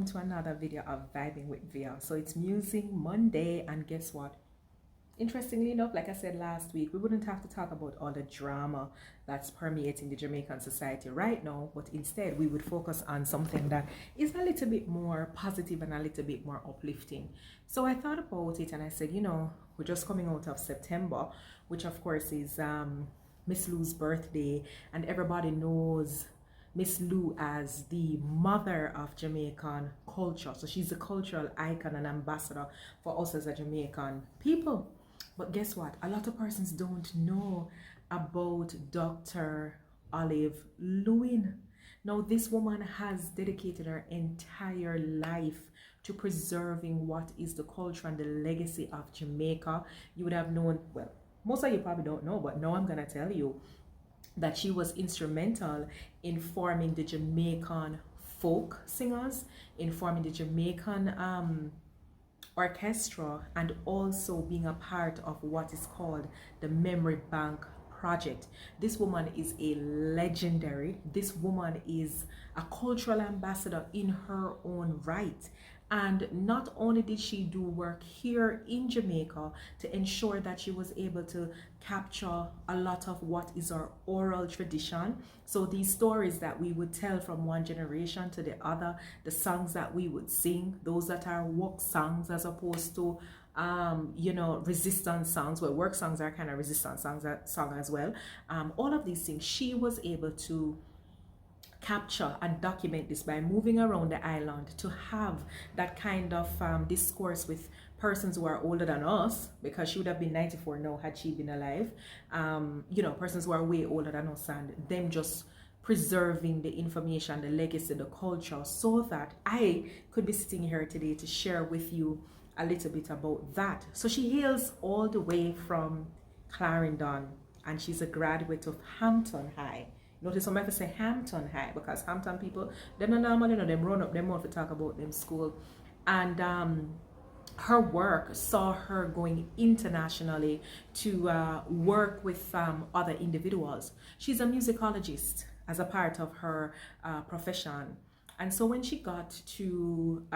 to another video of Vibing with Via. So it's Music Monday, and guess what? Interestingly enough, like I said last week, we wouldn't have to talk about all the drama that's permeating the Jamaican society right now, but instead we would focus on something that is a little bit more positive and a little bit more uplifting. So I thought about it and I said, we're just coming out of September, which of course is Miss Lou's birthday, and everybody knows Miss Lou as the mother of Jamaican culture. So she's a cultural icon and ambassador for us as a Jamaican people. But guess what? A lot of persons don't know about Dr. Olive Lewin. Now, this woman has dedicated her entire life to preserving what is the culture and the legacy of Jamaica. You would have known, well, most of you probably don't know, but now I'm going to tell you that she was instrumental in forming the Jamaican folk singers, in forming the Jamaican orchestra, and also being a part of what is called the Memory Bank project. This woman is a legendary. This woman is a cultural ambassador in her own right. And not only did she do work here in Jamaica to ensure that she was able to capture a lot of what is our oral tradition. So these stories that we would tell from one generation to the other, the songs that we would sing, those that are work songs as opposed to resistance songs. Well, work songs are kind of resistance songs as well. All of these things, she was able to capture and document this by moving around the island to have that kind of discourse with persons who are older than us, because she would have been 94 now had she been alive. Persons who are way older than us, and them just preserving the information, the legacy, the culture, so that I could be sitting here today to share with you a little bit about that. So she hails all the way from Clarendon, and she's a graduate of Hampton High. Notice some people say Hampton High, because Hampton people, they don't normally know them run up them mouth to talk about them school. And her work saw her going internationally to work with other individuals. She's a musicologist as a part of her profession. And so when she got to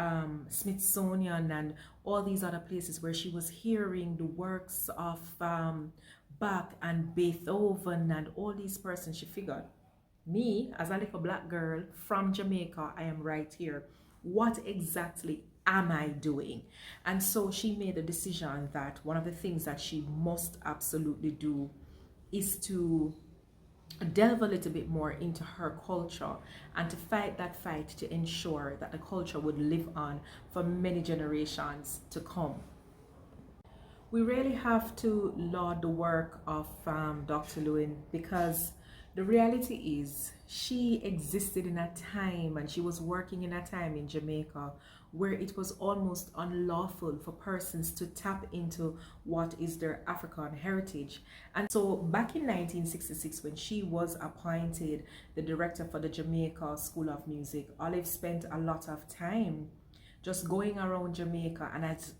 Smithsonian and all these other places where she was hearing the works of Bach and Beethoven and all these persons, she figured, me as a little black girl from Jamaica, I am right here. What exactly am I doing? And so she made a decision that one of the things that she must absolutely do is to delve a little bit more into her culture and to fight that fight to ensure that the culture would live on for many generations to come. We really have to laud the work of Dr. Lewin, because the reality is she existed in a time, and she was working in a time in Jamaica where it was almost unlawful for persons to tap into what is their African heritage. And so back in 1966, when she was appointed the director for the Jamaica School of Music, Olive spent a lot of time just going around Jamaica, and as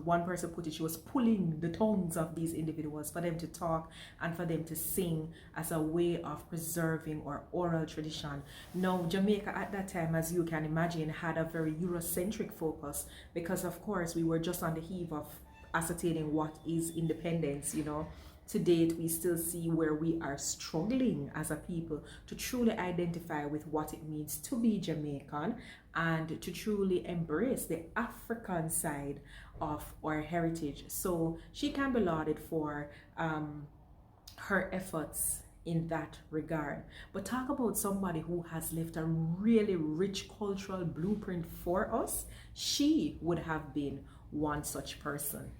one person put it, she was pulling the tongues of these individuals for them to talk and for them to sing as a way of preserving our oral tradition. Now, Jamaica at that time, as you can imagine, had a very Eurocentric focus, because of course we were just on the eve of ascertaining what is independence. To date, we still see where we are struggling as a people to truly identify with what it means to be Jamaican and to truly embrace the African side of our heritage. So she can be lauded for her efforts in that regard. But talk about somebody who has left a really rich cultural blueprint for us. She would have been one such person.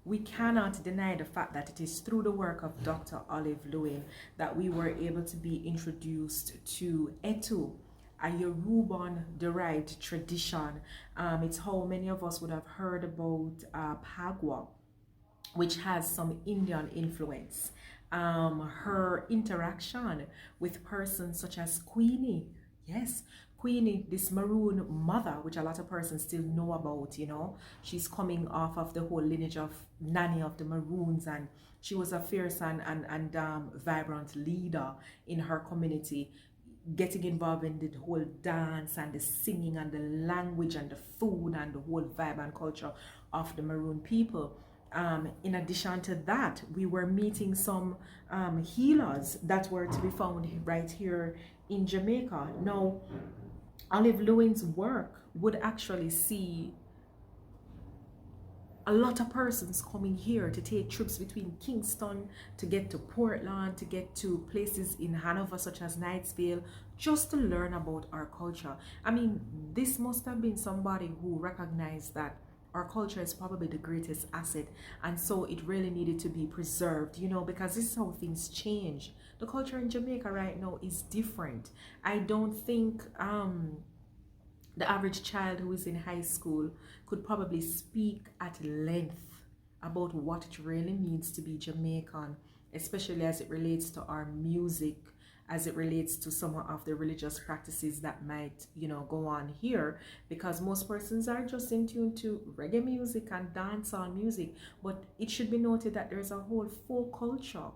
We cannot deny the fact that it is through the work of Dr. Olive Lewin that we were able to be introduced to Etu, a Yoruban-derived tradition. It's how many of us would have heard about Pagwa, which has some Indian influence. Her interaction with persons such as Queenie. Yes, Queenie, this maroon mother, which a lot of persons still know about, she's coming off of the whole lineage of Nanny of the Maroons, and she was a fierce and vibrant leader in her community. getting involved in the whole dance and the singing and the language and the food and the whole vibe and culture of the Maroon people. In addition to that, we were meeting some healers that were to be found right here in Jamaica. Now, Olive Lewin's work would actually see a lot of persons coming here to take trips between Kingston to get to Portland, to get to places in Hanover such as Knightsville, just to learn about our culture. I mean, this must have been somebody who recognized that our culture is probably the greatest asset, and so it really needed to be preserved, you know, because this is how things change. The culture in Jamaica right now is different. I don't think the average child who is in high school could probably speak at length about what it really means to be Jamaican, especially as it relates to our music, as it relates to some of the religious practices that might, you know, go on here, because most persons are just in tune to reggae music and dancehall music. But it should be noted that there's a whole folk culture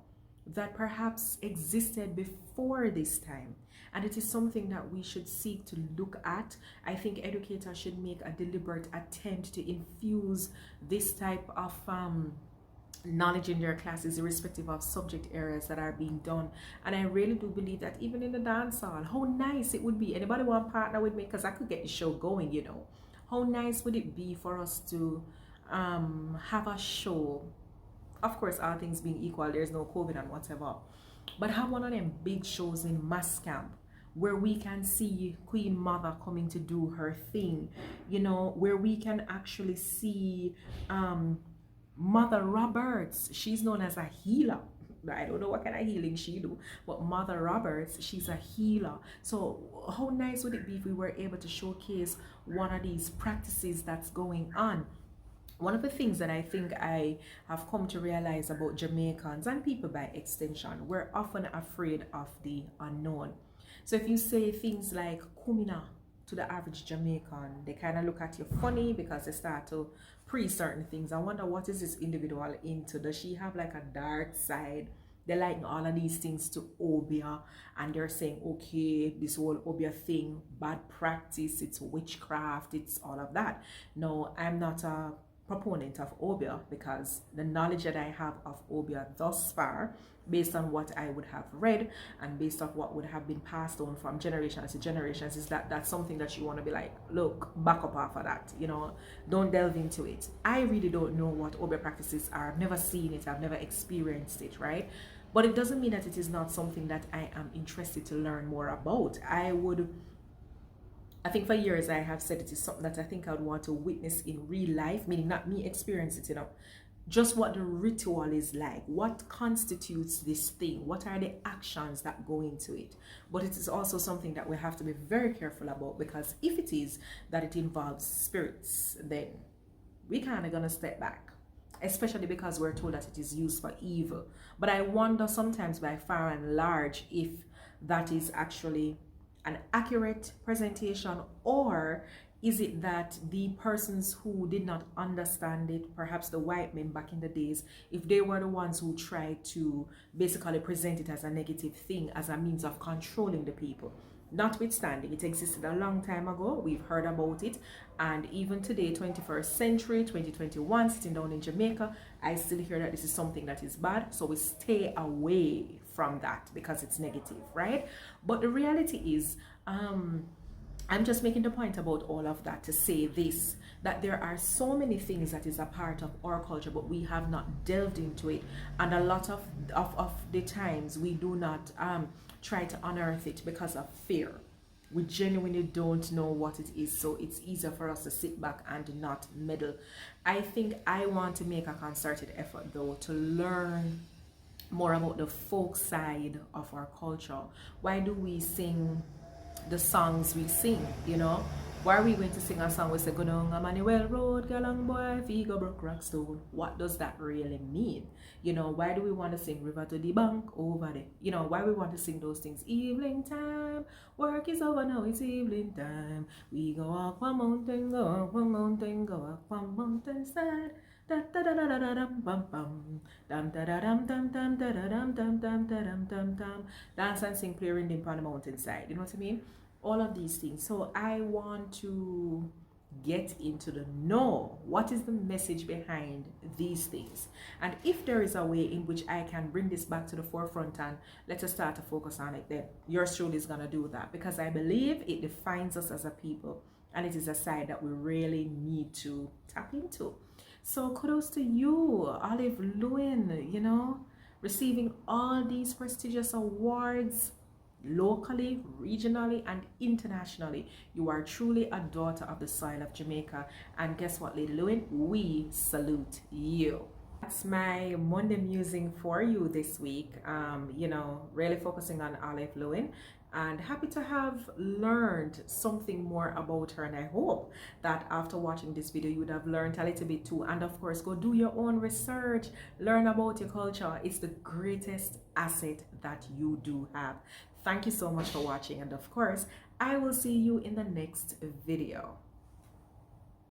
that perhaps existed before this time, and it is something that we should seek to look at. I think educators should make a deliberate attempt to infuse this type of knowledge in their classes, irrespective of subject areas that are being done. And I really do believe that even in the dance hall, how nice it would be. Anybody want to partner with me? Because I could get the show going, you know. How nice would it be for us to have a show? Of course, all things being equal, there's no COVID and whatever, but have one of them big shows in mass camp where we can see Queen Mother coming to do her thing, you know, where we can actually see Mother Roberts. She's known as a healer. I don't know what kind of healing she do, but Mother Roberts, she's a healer. So how nice would it be if we were able to showcase one of these practices that's going on? One of the things that I think I have come to realize about Jamaicans and people by extension, we're often afraid of the unknown. So if you say things like kumina to the average Jamaican, they kind of look at you funny because they start to pre certain things. I wonder, what is this individual into? Does she have like a dark side? They're liking all of these things to Obia, and they're saying, okay, this whole Obia thing, bad practice, it's witchcraft, it's all of that. No, I'm not a proponent of Obia, because the knowledge that I have of Obia thus far, based on what I would have read and based on what would have been passed on from generations to generations, is that that's something that you want to be like, look, back up off of that, you know, don't delve into it. I really don't know what Obia practices are. I've never seen it, I've never experienced it, right? But it doesn't mean that it is not something that I am interested to learn more about. I think for years I have said it is something that I think I would want to witness in real life, meaning not me experience it, you know, just what the ritual is like, what constitutes this thing, what are the actions that go into it. But it is also something that we have to be very careful about, because if it is that it involves spirits, then we kind of gonna step back, especially because we're told that it is used for evil. But I wonder sometimes, by far and large, if that is actually an accurate presentation, or is it that the persons who did not understand it, perhaps the white men back in the days, if they were the ones who tried to basically present it as a negative thing, as a means of controlling the people? Notwithstanding, it existed a long time ago, we've heard about it, and even today, 21st century, 2021, sitting down in Jamaica, I still hear that this is something that is bad, so we stay away from that because it's negative, right? But the reality is, I'm just making the point about all of that to say this, that there are so many things that is a part of our culture, but we have not delved into it, and a lot of the times we do not try to unearth it because of fear. We genuinely don't know what it is, so it's easier for us to sit back and not meddle. I think I want to make a concerted effort, though, to learn more about the folk side of our culture. Why do we sing the songs we sing, you know? Why are we going to sing a song we say, go down a Manuel Road, galang boy, Figo broke Rockstone? What does that really mean? You know, why do we want to sing River to the Bank over there? You know, why we want to sing those things? Evening time, work is over now, it's evening time. We go up one mountain, go up one mountain, go up one mountain side. Da da da da da da dum bum bum. Dum da da dum dum dum da da dum dum dum da dum dum dum. Dance and sing, play rhythm on the mountainside. You know what I mean? All of these things. So I want to get into the know. What is the message behind these things? And if there is a way in which I can bring this back to the forefront and let us start to focus on it, then yours truly is going to do that, because I believe it defines us as a people, and it is a side that we really need to tap into. So kudos to you, Olive Lewin, you know, receiving all these prestigious awards locally, regionally, and internationally. You are truly a daughter of the soil of Jamaica. And guess what, Lady Lewin? We salute you. That's my Monday musing for you this week. You know, really focusing on Olive Lewin, and happy to have learned something more about her. And I hope that after watching this video you would have learned a little bit too. And of course, go do your own research, learn about your culture. It's the greatest asset that you do have. Thank you so much for watching, and of course I will see you in the next video.